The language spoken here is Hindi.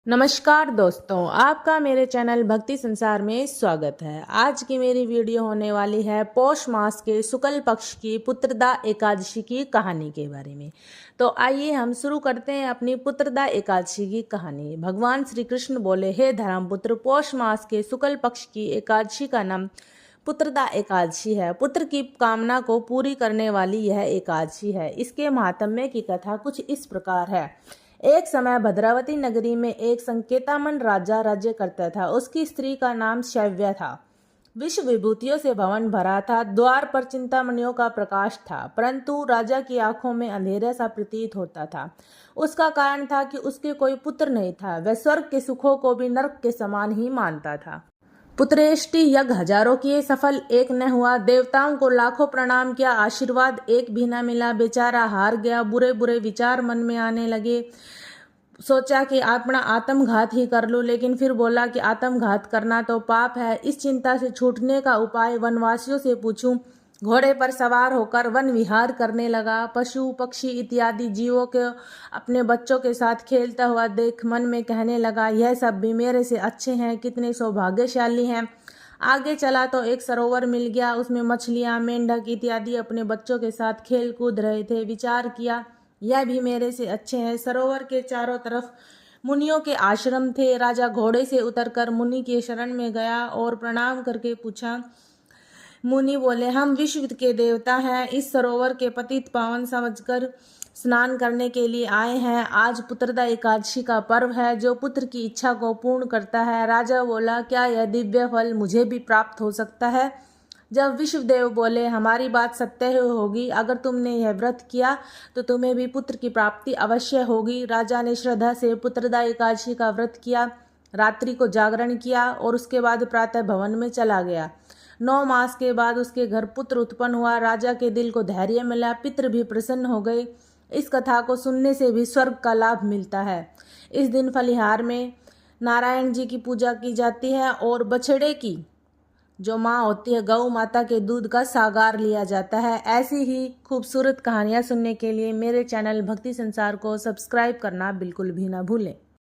नमस्कार दोस्तों, आपका मेरे चैनल भक्ति संसार में स्वागत है। आज की मेरी वीडियो होने वाली है पौष मास के शुक्ल पक्ष की पुत्रदा एकादशी की कहानी के बारे में। तो आइए हम शुरू करते हैं अपनी पुत्रदा एकादशी की कहानी। भगवान श्री कृष्ण बोले, हे धर्मपुत्र, पौष मास के शुक्ल पक्ष की एकादशी का नाम पुत्रदा एकादशी है। पुत्र की कामना को पूरी करने वाली यह एकादशी है। इसके महात्म्य की कथा कुछ इस प्रकार है। एक समय भद्रावती नगरी में एक संकेतामन राजा राज्य करता था। उसकी स्त्री का नाम शैव्या था। विश्व विभूतियों से भवन भरा था। द्वार पर चिंतामणियों का प्रकाश था, परंतु राजा की आंखों में अंधेरा सा प्रतीत होता था। उसका कारण था कि उसके कोई पुत्र नहीं था। वह स्वर्ग के सुखों को भी नरक के समान ही मानता था। पुत्रेष्टि यज्ञ हजारों किए, सफल एक न हुआ। देवताओं को लाखों प्रणाम किया, आशीर्वाद एक भी न मिला। बेचारा हार गया। बुरे बुरे विचार मन में आने लगे। सोचा कि अपना आत्मघात ही कर लूं, लेकिन फिर बोला कि आत्मघात करना तो पाप है। इस चिंता से छूटने का उपाय वनवासियों से पूछूं। घोड़े पर सवार होकर वन विहार करने लगा। पशु पक्षी इत्यादि जीवों के अपने बच्चों के साथ खेलता हुआ देख मन में कहने लगा, यह सब भी मेरे से अच्छे हैं, कितने सौभाग्यशाली हैं। आगे चला तो एक सरोवर मिल गया। उसमें मछलियां, मेंढक इत्यादि अपने बच्चों के साथ खेल कूद रहे थे। विचार किया, यह भी मेरे से अच्छे हैं। सरोवर के चारों तरफ मुनियों के आश्रम थे। राजा घोड़े से उतरकर मुनि के शरण में गया और प्रणाम करके पूछा। मुनि बोले, हम विश्व के देवता हैं। इस सरोवर के पतित पावन समझकर स्नान करने के लिए आए हैं। आज पुत्रदा एकादशी का पर्व है, जो पुत्र की इच्छा को पूर्ण करता है। राजा बोला, क्या यह दिव्य फल मुझे भी प्राप्त हो सकता है? जब विश्वदेव बोले, हमारी बात सत्य होगी। अगर तुमने यह व्रत किया तो तुम्हें भी पुत्र की प्राप्ति अवश्य होगी। राजा ने श्रद्धा से पुत्रदा एकादशी का व्रत किया, रात्रि को जागरण किया और उसके बाद प्रातः भवन में चला गया। 9 मास के बाद उसके घर पुत्र उत्पन्न हुआ। राजा के दिल को धैर्य मिला, पितृ भी प्रसन्न हो गए। इस कथा को सुनने से भी स्वर्ग का लाभ मिलता है। इस दिन फलिहार में नारायण जी की पूजा की जाती है और बछड़े की जो माँ होती है, गौ माता के दूध का सागार लिया जाता है। ऐसी ही खूबसूरत कहानियाँ सुनने के लिए मेरे चैनल भक्ति संसार को सब्सक्राइब करना बिल्कुल भी ना भूलें।